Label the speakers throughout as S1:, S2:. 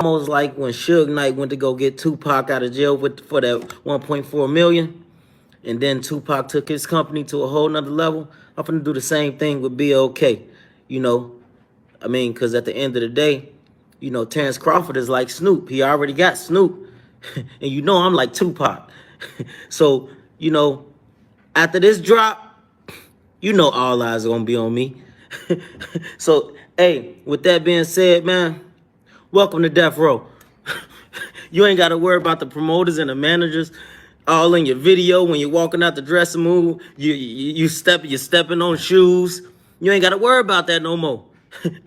S1: almost like when Suge Knight went to go get Tupac out of jail for that 1.4 million, and then Tupac took his company to a whole nother level. I'm gonna do the same thing with BLK. You know, I mean, because at the end of the day, Terrence Crawford is like Snoop. He already got Snoop. And I'm like Tupac. So, after this drop, all eyes are going to be on me. So, hey, with that being said, man, welcome to Death Row. You ain't got to worry about the promoters and the managers all in your video when you're walking out the dressing room. You're stepping on shoes. You ain't got to worry about that no more.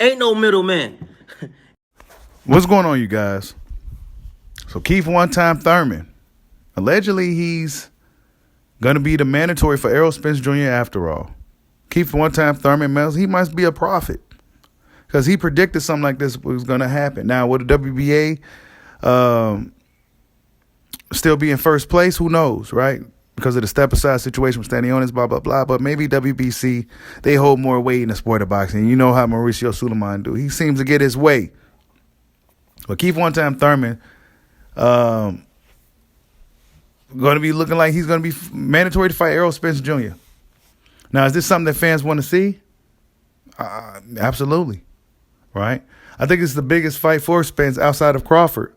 S1: Ain't no middleman.
S2: What's going on, you guys? So Keith one-time Thurman, allegedly he's going to be the mandatory for Errol Spence Jr. after all. Keith one-time Thurman, he must be a prophet because he predicted something like this was going to happen. Now, will the WBA still be in first place? Who knows, right? Because of the step-aside situation with Stanionis, blah, blah, blah. But maybe WBC, they hold more weight in the sport of boxing. You know how Mauricio Suleiman do. He seems to get his way. But Keith one-time Thurman going to be looking like he's going to be mandatory to fight Errol Spence Jr. Now, is this something that fans want to see? Absolutely, right? I think it's the biggest fight for Spence outside of Crawford.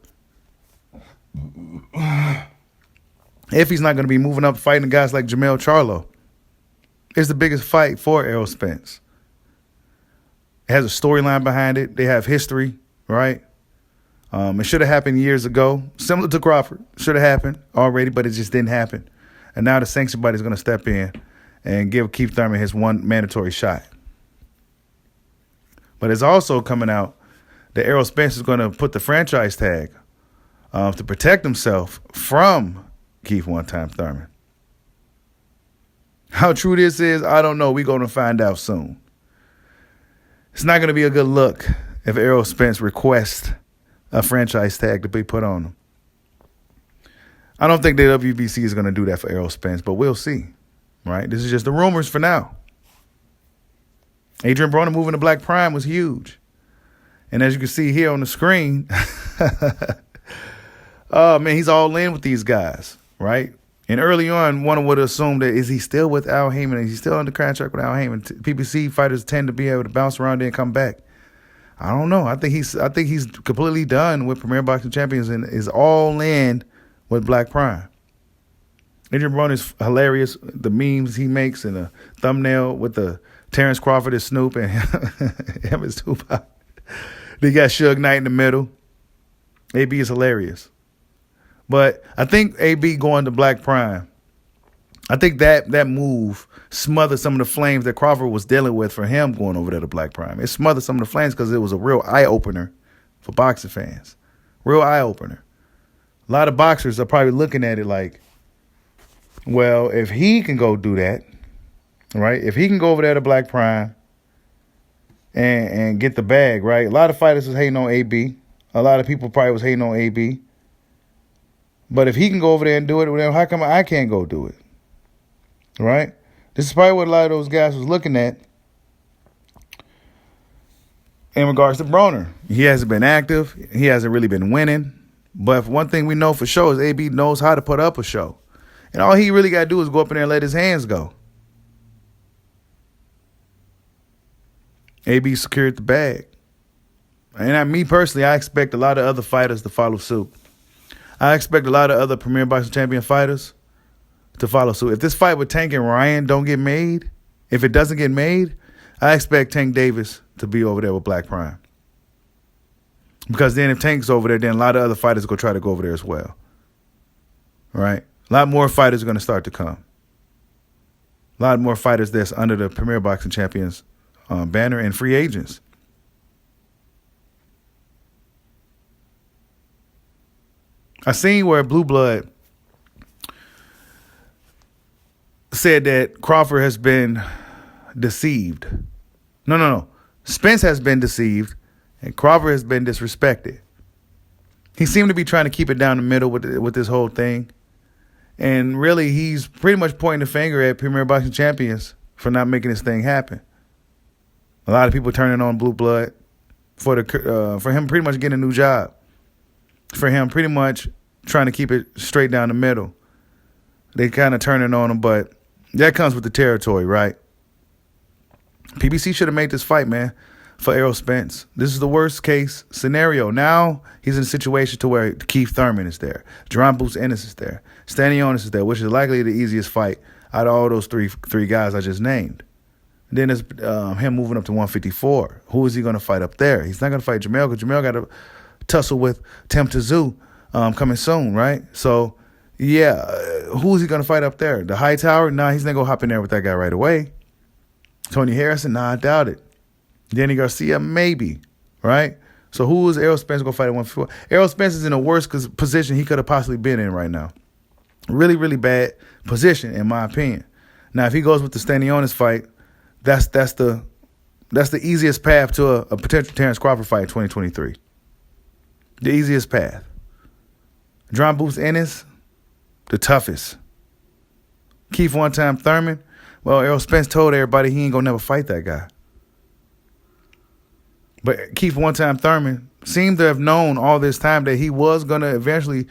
S2: If he's not going to be moving up fighting guys like Jermell Charlo, it's the biggest fight for Errol Spence. It has a storyline behind it. They have history, right? It should have happened years ago, similar to Crawford. Should have happened already, but it just didn't happen. And now the sanction body is going to step in and give Keith Thurman his one mandatory shot. But it's also coming out that Errol Spence is going to put the franchise tag to protect himself from Keith one-time Thurman. How true this is, I don't know. We're going to find out soon. It's not going to be a good look if Errol Spence requests a franchise tag to be put on him. I don't think the WBC is going to do that for Errol Spence, but we'll see, right? This is just the rumors for now. Adrian Broner moving to Black Prime was huge. And as you can see here on the screen, oh, man, he's all in with these guys, right? And early on, one would assume that is he still with Al Heyman? Is he still under contract with Al Heyman? PBC fighters tend to be able to bounce around there and come back. I don't know. I think he's completely done with Premier Boxing Champions and is all in with Black Prime. Adrian Broner is hilarious. The memes he makes and the thumbnail with the Terrence Crawford as Snoop and him as Tupac. They got Suge Knight in the middle. AB is hilarious. But I think AB going to Black Prime, I think that move smothered some of the flames that Crawford was dealing with for him going over there to Black Prime. It smothered some of the flames because it was a real eye-opener for boxing fans. Real eye-opener. A lot of boxers are probably looking at it like, well, if he can go do that, right? If he can go over there to Black Prime and get the bag, right? A lot of fighters was hating on AB. A lot of people probably was hating on AB. But if he can go over there and do it, well, how come I can't go do it? Right? This is probably what a lot of those guys was looking at in regards to Broner. He hasn't been active. He hasn't really been winning. But one thing we know for sure is AB knows how to put up a show. And all he really got to do is go up in there and let his hands go. AB secured the bag. And me personally, I expect a lot of other fighters to follow suit. I expect a lot of other Premier Boxing Champion fighters to follow suit. If this fight with Tank and Ryan don't get made, if it doesn't get made, I expect Tank Davis to be over there with Black Prime. Because then if Tank's over there, then a lot of other fighters will try to go over there as well. Right? A lot more fighters are going to start to come. A lot more fighters that's under the Premier Boxing Champions banner and free agents. I seen where Blue Blood said that Crawford has been deceived. No. Spence has been deceived, and Crawford has been disrespected. He seemed to be trying to keep it down the middle with this whole thing. And really, he's pretty much pointing the finger at Premier Boxing Champions for not making this thing happen. A lot of people turning on Blue Blood for him pretty much getting a new job. for him, pretty much trying to keep it straight down the middle. They kind of turning on him, but that comes with the territory, right? PBC should have made this fight, man, for Errol Spence. This is the worst case scenario. Now he's in a situation to where Keith Thurman is there. Jerome Boots Ennis is there. Stanionis is there, which is likely the easiest fight out of all those three guys I just named. Then there's him moving up to 154. Who is he going to fight up there? He's not going to fight Jamel because Jamel got to tussle with Tim Tszyu coming soon, right? So, yeah, who is he going to fight up there? The Hightower? Nah, he's not going to hop in there with that guy right away. Tony Harrison? Nah, I doubt it. Danny Garcia? Maybe, right? So who is Errol Spence going to fight at 154? Errol Spence is in the worst position he could have possibly been in right now. Really, really bad position, in my opinion. Now, if he goes with the Stanionis fight, that's the easiest path to a potential Terrence Crawford fight in 2023. The easiest path. John Boots Ennis, the toughest. Keith one-time Thurman. Well, Errol Spence told everybody he ain't gonna never fight that guy. But Keith one-time Thurman seemed to have known all this time that he was gonna eventually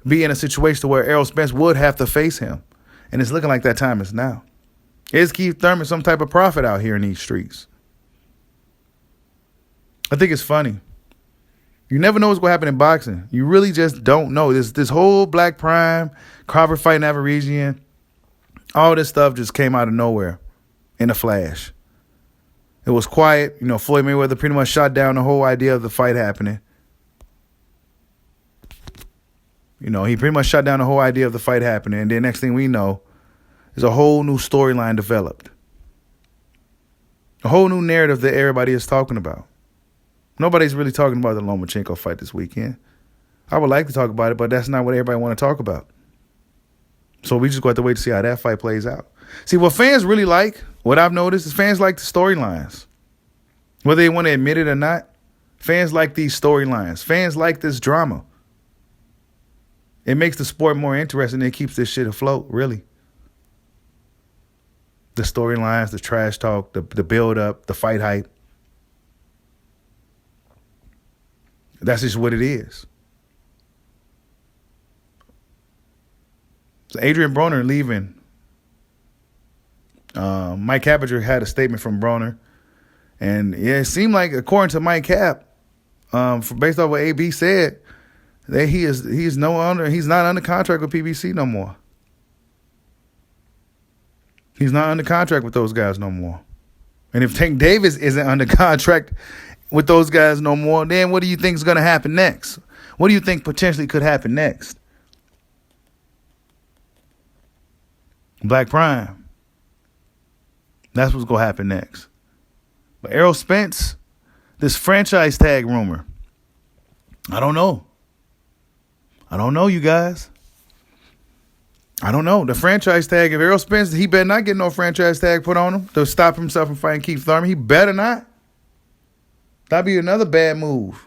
S2: be in a situation where Errol Spence would have to face him. And it's looking like that time is now. Is Keith Thurman some type of prophet out here in these streets? I think it's funny. You never know what's going to happen in boxing. You really just don't know. This whole Black Prime, Crawford fighting Averesian, all this stuff just came out of nowhere in a flash. It was quiet. You know, Floyd Mayweather pretty much shot down the whole idea of the fight happening. You know, he pretty much shut down the whole idea of the fight happening. And then next thing we know, there's a whole new storyline developed. A whole new narrative that everybody is talking about. Nobody's really talking about the Lomachenko fight this weekend. I would like to talk about it, but that's not what everybody want to talk about. So we just got to wait to see how that fight plays out. See, what fans really like, what I've noticed, is fans like the storylines. Whether they want to admit it or not, fans like these storylines. Fans like this drama. It makes the sport more interesting and it keeps this shit afloat, really. The storylines, the trash talk, the build-up, the fight hype. That's just what it is. So Adrian Broner leaving. Mike Cappinger had a statement from Broner. And yeah, it seemed like, according to Mike Cap, based off what AB said, that he's not under contract with PBC no more. He's not under contract with those guys no more. And if Tank Davis isn't under contract with those guys no more, then what do you think is going to happen next? What do you think potentially could happen next? Black Prime. That's what's going to happen next. But Errol Spence, this franchise tag rumor, I don't know. I don't know, you guys. I don't know. The franchise tag, if Errol Spence, he better not get no franchise tag put on him to stop himself from fighting Keith Thurman. He better not. That'd be another bad move.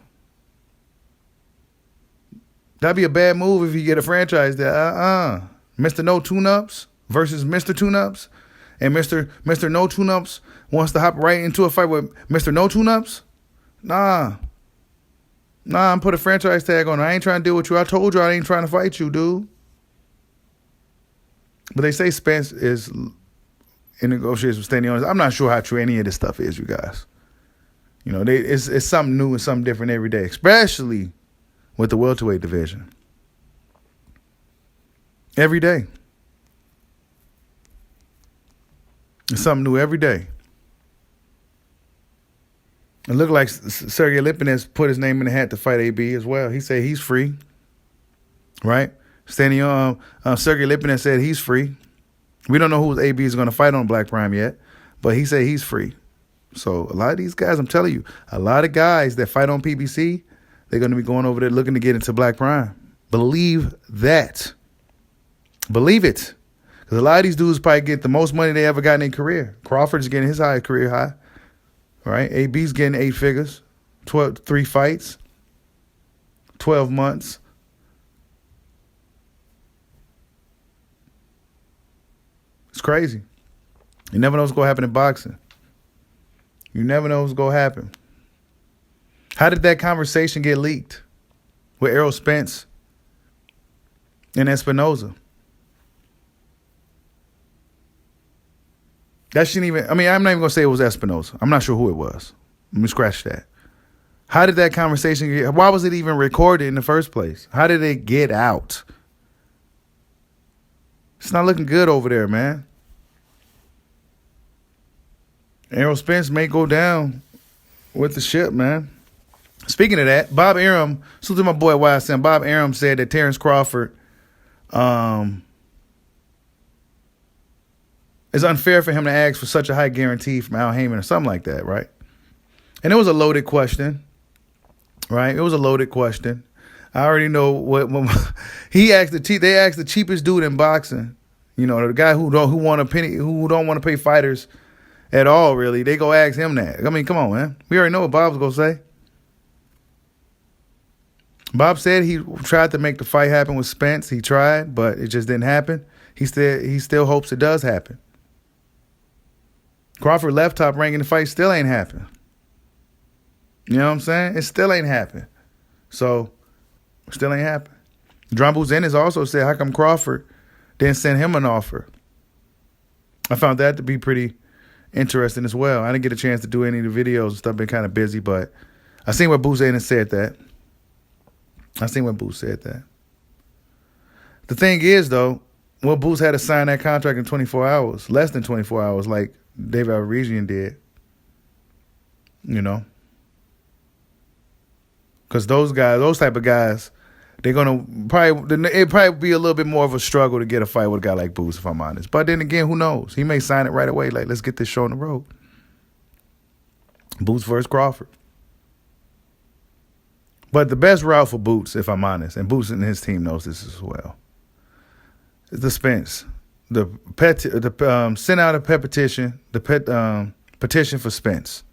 S2: That'd be a bad move if you get a franchise there. Mr. No Tune-Ups versus Mr. Tune-Ups. And Mr. No Tune-Ups wants to hop right into a fight with Mr. No Tune-Ups. Nah, I'm put a franchise tag on. I ain't trying to deal with you. I told you I ain't trying to fight you, dude. But they say Spence is in negotiations with Stanionis. I'm not sure how true any of this stuff is, you guys. You know, it's something new and something different every day, especially with the welterweight division. Every day. It's something new every day. It looked like Sergey Lipinets put his name in the hat to fight AB as well. He said he's free, right? Sergey Lipinets said he's free. We don't know who AB is going to fight on Black Prime yet, but he said he's free. So a lot of these guys, I'm telling you, a lot of guys that fight on PBC, they're going to be going over there looking to get into Black Prime. Believe that. Believe it. Because a lot of these dudes probably get the most money they ever got in their career. Crawford's getting his high career high. Right? AB's getting 8 figures, 3 fights, 12 months. It's crazy. You never know what's going to happen in boxing. You never know what's going to happen. How did that conversation get leaked? with Errol Spence and Espinoza. That shouldn't even, I mean, I'm not even going to say it was Espinoza. I'm not sure who it was. Let me scratch that. How did that conversation get, why was it even recorded in the first place? How did it get out? It's not looking good over there, man. Errol Spence may go down with the ship, man. Speaking of that, Bob Arum, so to my boy YSM, Bob Arum said that Terrence Crawford it's unfair for him to ask for such a high guarantee from Al Heyman or something like that, right? And it was a loaded question, right? It was a loaded question. I already know what he asked. They asked the cheapest dude in boxing, you know, the guy who don't want to pay fighters at all. Really, they go ask him that. I mean, come on, man. We already know what Bob's gonna say. Bob said he tried to make the fight happen with Spence. He tried, but it just didn't happen. He still hopes it does happen. Crawford left top ranking the fight still ain't happened. You know what I'm saying? It still ain't happened. So, still ain't happened. John Buzenis also said, how come Crawford didn't send him an offer? I found that to be pretty interesting as well. I didn't get a chance to do any of the videos and stuff. Been kind of busy, but I seen what Buzenis said that. The thing is, though, well, Boots had to sign that contract in 24 hours, less than 24 hours, like David Alvarez did. You know? Because those type of guys, they're going to it'd probably be a little bit more of a struggle to get a fight with a guy like Boots, if I'm honest. But then again, who knows? He may sign it right away, like, let's get this show on the road. Boots versus Crawford. But the best route for Boots, if I'm honest, and Boots and his team knows this as well, is the Spence. Send out a petition for Spence.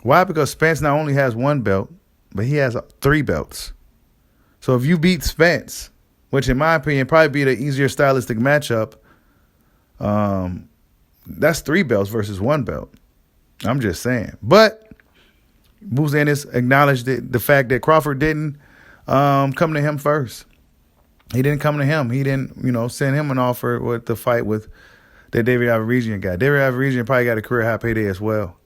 S2: Why? Because Spence not only has one belt, but he has 3 belts. So if you beat Spence, which in my opinion probably be the easier stylistic matchup, that's 3 belts versus 1 belt. I'm just saying. But Buzenis acknowledged the fact that Crawford didn't come to him first. He didn't come to him. He didn't, send him an offer with the fight with that David Alvarez guy. David Alvarez probably got a career high payday as well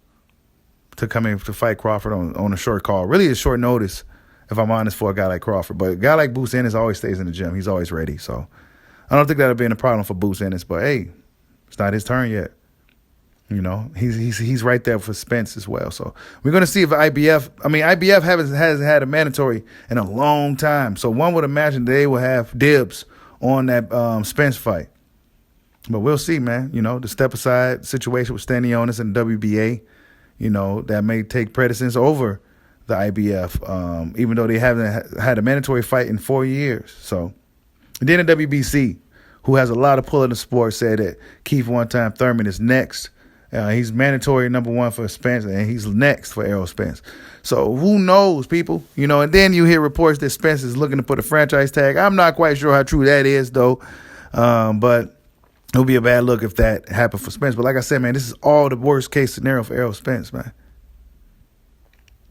S2: to come in to fight Crawford on a short call. Really a short notice, if I'm honest, for a guy like Crawford. But a guy like Buzenis always stays in the gym. He's always ready. So I don't think that'll be a problem for Buzenis. But hey, it's not his turn yet. He's right there for Spence as well. So we're going to see if IBF has had a mandatory in a long time. So one would imagine they will have dibs on that Spence fight. But we'll see, man. The step aside situation with Stanionis and WBA, that may take precedence over the IBF, even though they haven't had a mandatory fight in 4 years. So and then the WBC, who has a lot of pull in the sport, said that Keith one-time Thurman is next. He's mandatory number 1 for Spence, and he's next for Errol Spence. So who knows, people? And then you hear reports that Spence is looking to put a franchise tag. I'm not quite sure how true that is, though. But it would be a bad look if that happened for Spence. But like I said, man, this is all the worst case scenario for Errol Spence, man.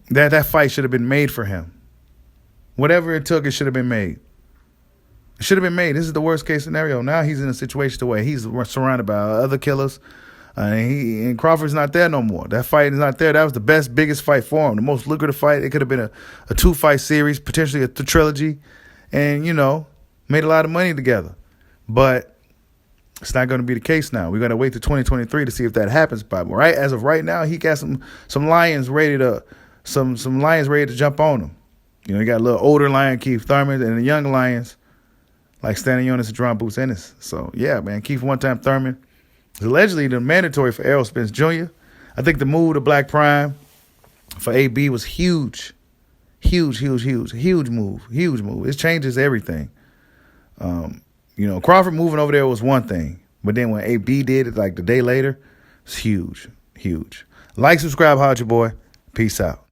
S2: That fight should have been made for him. Whatever it took, it should have been made. It should have been made. This is the worst case scenario. Now he's in a situation to where he's surrounded by other killers. And Crawford's not there no more. That fight is not there. That was the biggest fight for him, the most lucrative fight. It could have been a 2-fight series, potentially a trilogy, and, made a lot of money together. But it's not going to be the case now. We're going to wait to 2023 to see if that happens. But as of right now, he got some lions ready to jump on him. He got a little older lion, Keith Thurman, and the young lions like Stanionis and John Buzenis. So yeah, man, Keith one-time Thurman. Allegedly, the mandatory for Errol Spence Jr. I think the move to Black Prime for AB was huge. Huge move. It changes everything. Crawford moving over there was one thing. But then when AB did it, like the day later, it's huge. Like, subscribe, holla at your boy. Peace out.